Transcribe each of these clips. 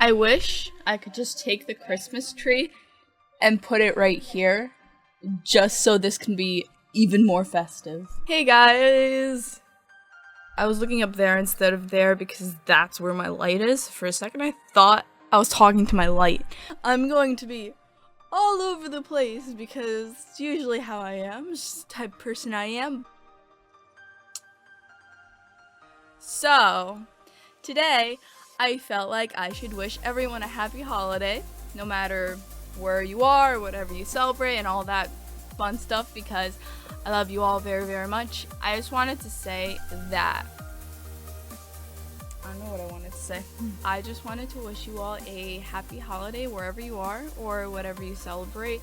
I wish I could just take the Christmas tree and put it right here, just so this can be even more festive. Hey guys! I was looking up there instead of there because that's where my light is. For a second I thought I was talking to my light. I'm going to be all over the place because it's usually how I am, just the type of person I am. So, today I felt like I should wish everyone a happy holiday, no matter where you are, whatever you celebrate, and all that fun stuff, because I love you all very, very much. I just wanted to say that, I don't know what I wanted to say. I just wanted to wish you all a happy holiday wherever you are, or whatever you celebrate,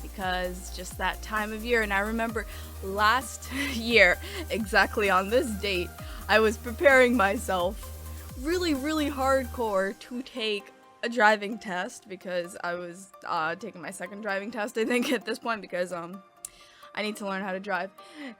because just that time of year. And I remember last year, exactly on this date, I was preparing myself really, really hardcore to take a driving test, because I was taking my second driving test, I think, at this point, because I need to learn how to drive.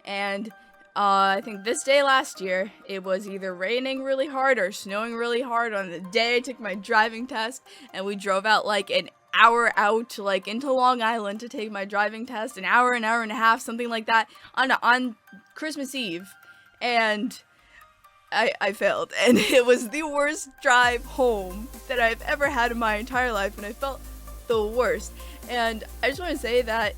And I think this day last year, it was either raining really hard or snowing really hard on the day I took my driving test, and we drove out like an hour out, like, into Long Island to take my driving test, an hour and a half, something like that, on Christmas Eve, and I failed, and it was the worst drive home that I've ever had in my entire life, and I felt the worst. And I just want to say that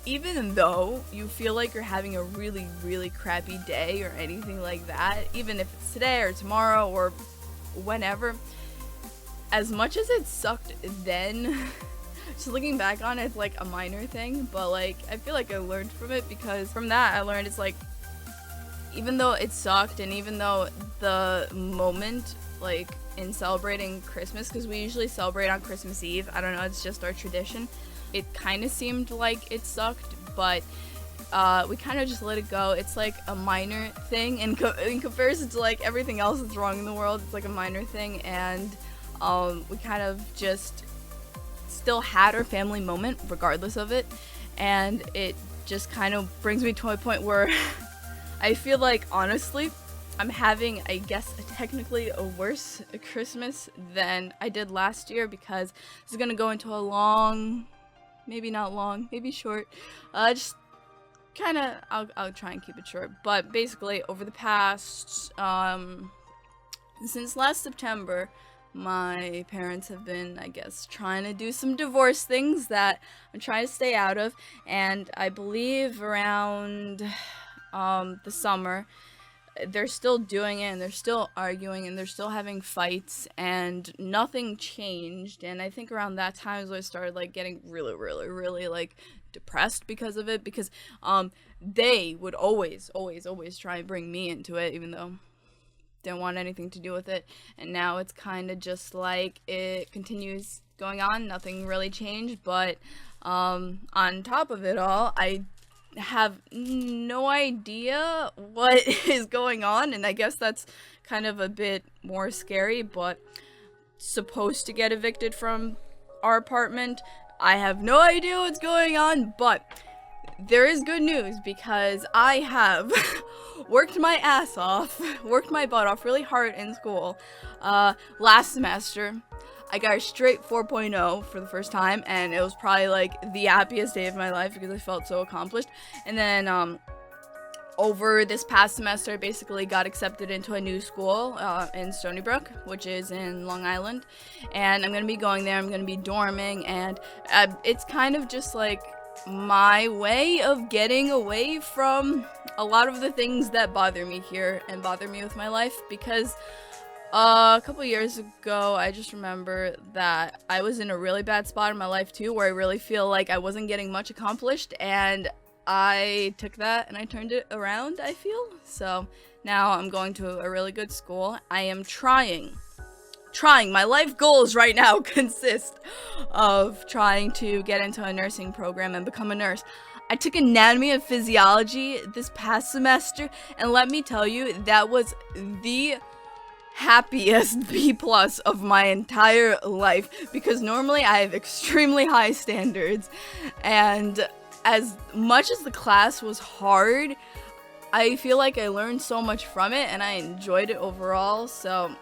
even though you feel like you're having a really, really crappy day or anything like that, even if it's today or tomorrow or whenever, as much as it sucked then, just looking back on it, it's like a minor thing, but like, I feel like I learned from it, because from that I learned it's like, even though it sucked, and even though the moment, like, in celebrating Christmas, because we usually celebrate on Christmas Eve, I don't know, it's just our tradition, it kind of seemed like it sucked, but we kind of just let it go. It's like a minor thing in comparison to like everything else that's wrong in the world. It's like a minor thing, and we kind of just still had our family moment regardless of it, and it just kind of brings me to a point where I feel like, honestly, I'm having, I guess, technically a worse Christmas than I did last year, because this is gonna go into a long, maybe not long, maybe short, just kind of, I'll try and keep it short, but basically, over the past, since last September, my parents have been, I guess, trying to do some divorce things that I'm trying to stay out of, and I believe around the summer, they're still doing it, and they're still arguing, and they're still having fights, and nothing changed. And I think around that time is when I started like getting really, really, really like depressed because of it, because they would always try and bring me into it, even though didn't want anything to do with it. And now it's kind of just like it continues going on, nothing really changed. But on top of it all, I have no idea what is going on, and I guess that's kind of a bit more scary, but supposed to get evicted from our apartment. I have no idea what's going on, but there is good news, because I have worked my ass off, worked my butt off really hard in school last semester. I got a straight 4.0 for the first time, and it was probably like the happiest day of my life because I felt so accomplished. And then over this past semester, I basically got accepted into a new school in Stony Brook, which is in Long Island, and I'm going to be going there. I'm going to be dorming, and it's kind of just like my way of getting away from a lot of the things that bother me here and bother me with my life, because a couple years ago, I just remember that I was in a really bad spot in my life too, where I really feel like I wasn't getting much accomplished, and I took that and I turned it around, I feel. So now I'm going to a really good school. I am trying. My life goals right now consist of trying to get into a nursing program and become a nurse. I took anatomy and physiology this past semester, and let me tell you, that was the happiest B+ of my entire life, because normally I have extremely high standards, and as much as the class was hard, I feel like I learned so much from it, and I enjoyed it overall, so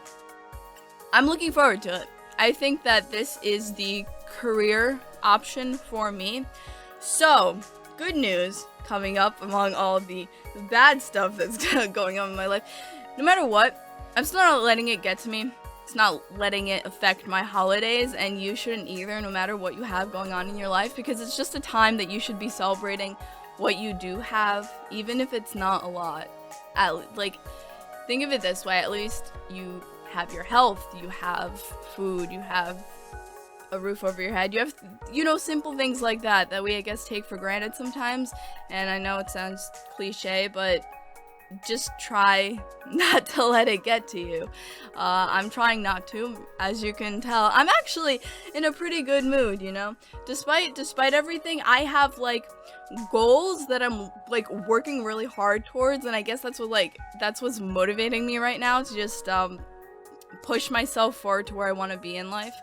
I'm looking forward to it. I think that this is the career option for me. So, good news coming up among all of the bad stuff that's going on in my life. No matter what, I'm still not letting it get to me. It's not letting it affect my holidays, and you shouldn't either, no matter what you have going on in your life, because it's just a time that you should be celebrating what you do have, even if it's not a lot. Think of it this way, at least you have your health, you have food, you have a roof over your head, you have, simple things like that we, I guess, take for granted sometimes. And I know it sounds cliche, but just try not to let it get to you. I'm trying not to, as you can tell. I'm actually in a pretty good mood, despite everything. I have goals that I'm working really hard towards, and I guess that's what's motivating me right now to just push myself forward to where I want to be in life.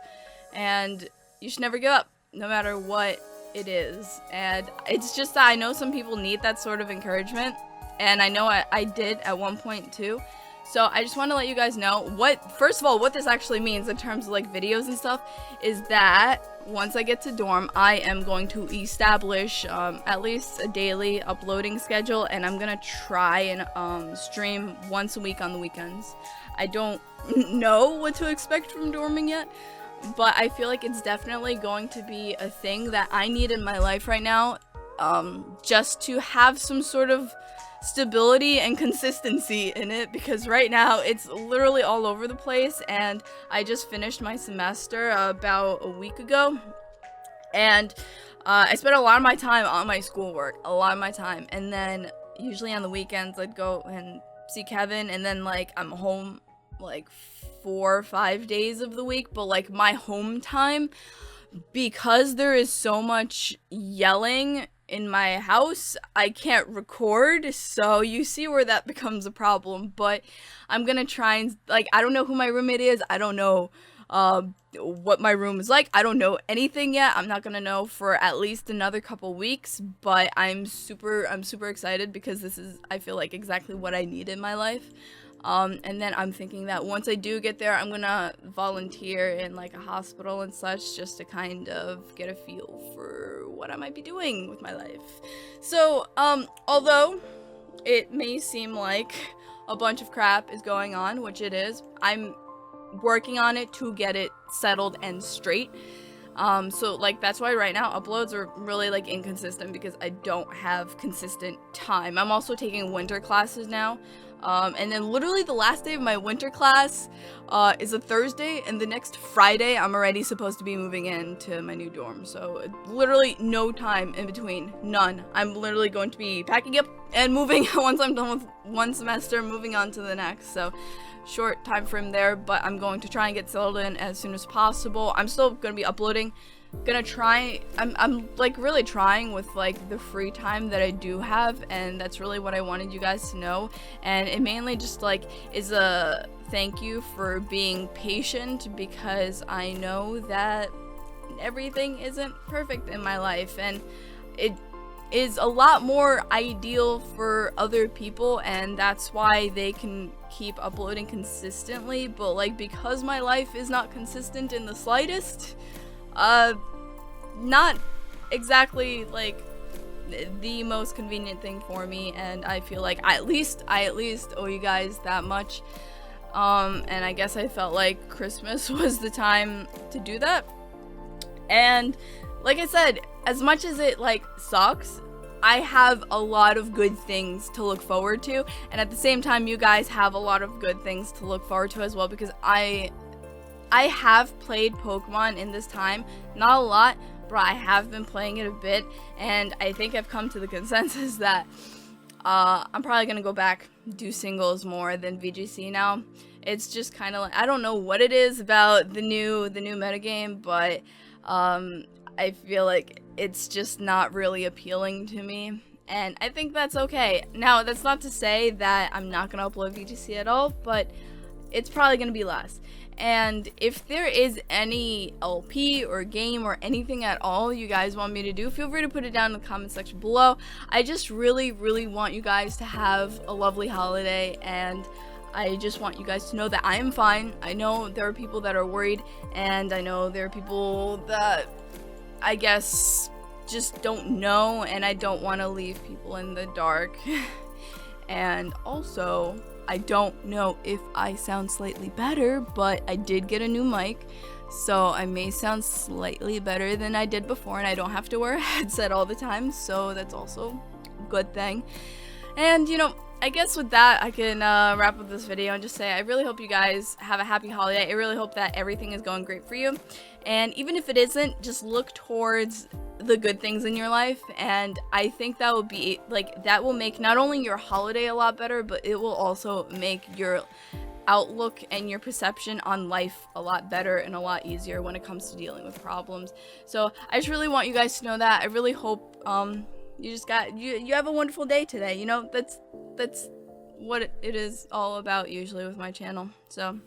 And you should never give up, no matter what it is. And it's just that I know some people need that sort of encouragement, and I know I did at one point too. So I just want to let you guys know first of all, what this actually means in terms of videos and stuff is that once I get to dorm, I am going to establish at least a daily uploading schedule, and I'm gonna try and stream once a week on the weekends. I don't know what to expect from dorming yet, but I feel like it's definitely going to be a thing that I need in my life right now, just to have some sort of stability and consistency in it, because right now it's literally all over the place. And I just finished my semester about a week ago, and I spent a lot of my time on my schoolwork, and then usually on the weekends I'd go and see Kevin, and then I'm home 4 or 5 days of the week. But my home time, because there is so much yelling in my house, I can't record, so you see where that becomes a problem. But I'm gonna try and I don't know who my roommate is, I don't know what my room is like, I don't know anything yet. I'm not gonna know for at least another couple weeks, but I'm super excited, because this is, I feel exactly what I need in my life. And then I'm thinking that once I do get there, I'm gonna volunteer in a hospital and such, just to kind of get a feel for what I might be doing with my life. So, although it may seem like a bunch of crap is going on, which it is, I'm working on it to get it settled and straight. So that's why right now uploads are really inconsistent, because I don't have consistent time. I'm also taking winter classes now. And then literally the last day of my winter class is a Thursday, and the next Friday I'm already supposed to be moving into my new dorm. So literally no time in between, none. I'm literally going to be packing up and moving once I'm done with one semester, moving on to the next. So short time frame there, but I'm going to try and get settled in as soon as possible. I'm still going to be uploading. Gonna try, I'm really trying with the free time that I do have, and that's really what I wanted you guys to know. And it mainly just is a thank you for being patient, because I know that everything isn't perfect in my life, and it is a lot more ideal for other people, and that's why they can keep uploading consistently. But because my life is not consistent in the slightest, not exactly the most convenient thing for me, and I feel I at least owe you guys that much. And I guess I felt like Christmas was the time to do that. And like I said, as much as it sucks, I have a lot of good things to look forward to, and at the same time you guys have a lot of good things to look forward to as well, because I have played Pokemon in this time, not a lot, but I have been playing it a bit, and I think I've come to the consensus that I'm probably gonna go back, do singles more than VGC now. It's just kind of I don't know what it is about the new metagame, but I feel it's just not really appealing to me, and I think that's okay. Now, that's not to say that I'm not gonna upload VGC at all, but it's probably gonna be less. And if there is any LP or game or anything at all you guys want me to do, feel free to put it down in the comment section below. I just really want you guys to have a lovely holiday, and I just want you guys to know that I am fine. I know there are people that are worried, and I know there are people that I guess just don't know, and I don't want to leave people in the dark. And also, I don't know if I sound slightly better, but I did get a new mic, so I may sound slightly better than I did before, and I don't have to wear a headset all the time, so that's also a good thing. And, you know, I guess with that, I can wrap up this video and just say I really hope you guys have a happy holiday. I really hope that everything is going great for you. And even if it isn't, just look towards the good things in your life. And I think that will be, like, that will make not only your holiday a lot better, but it will also make your outlook and your perception on life a lot better and a lot easier when it comes to dealing with problems. So I just really want you guys to know that. I really hope you have a wonderful day today. You know, that's what it is all about usually with my channel. So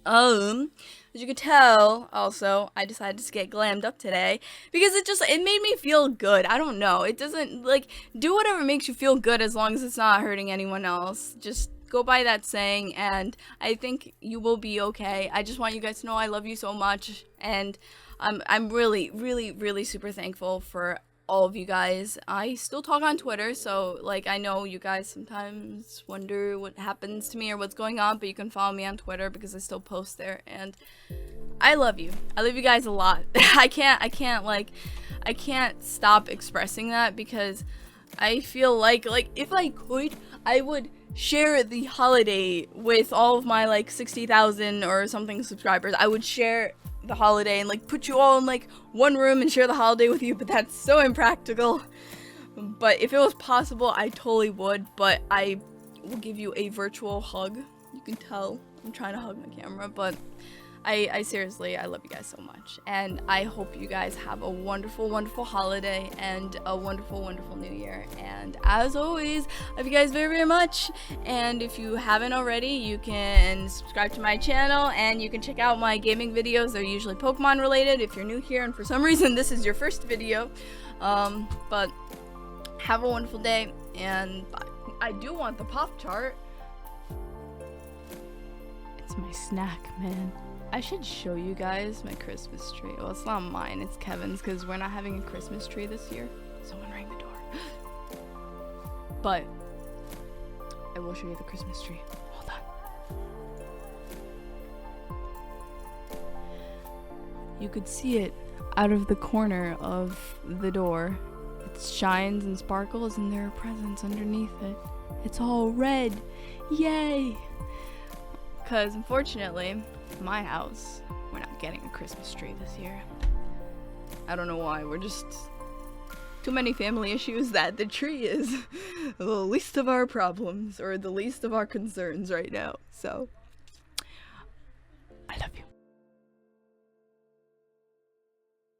as you could tell, also I decided to get glammed up today because it made me feel good. I don't know, it doesn't, like, do whatever makes you feel good as long as it's not hurting anyone else. Just go by that saying, and I think you will be okay. I just want you guys to know I love you so much, and I'm really super thankful for all of you guys. I still talk on Twitter, so, like, I know you guys sometimes wonder what happens to me or what's going on, but you can follow me on Twitter because I still post there, and I love you. I love you guys a lot. I can't stop expressing that because I feel like if I could, I would share the holiday with all of my, like, 60,000 or something subscribers. I would share the holiday and, like, put you all in, like, one room and share the holiday with you, but that's so impractical. But if it was possible, I totally would. But I will give you a virtual hug. You can tell I'm trying to hug my camera, but I seriously, I love you guys so much, and I hope you guys have a wonderful holiday and a wonderful new year. And as always, I love you guys very much, and if you haven't already, you can subscribe to my channel and you can check out my gaming videos. They're usually Pokemon related if you're new here and for some reason this is your first video. But have a wonderful day, and I do want the pop chart. It's my snack, man. I should show you guys my Christmas tree. Well, it's not mine, it's Kevin's, because we're not having a Christmas tree this year. Someone rang the door. But I will show you the Christmas tree. Hold on. You could see it out of the corner of the door. It shines and sparkles, and there are presents underneath it. It's all red. Yay! Because unfortunately, my house, we're not getting a Christmas tree this year. I don't know why. We're just too many family issues that the tree is the least of our problems, or the least of our concerns right now. So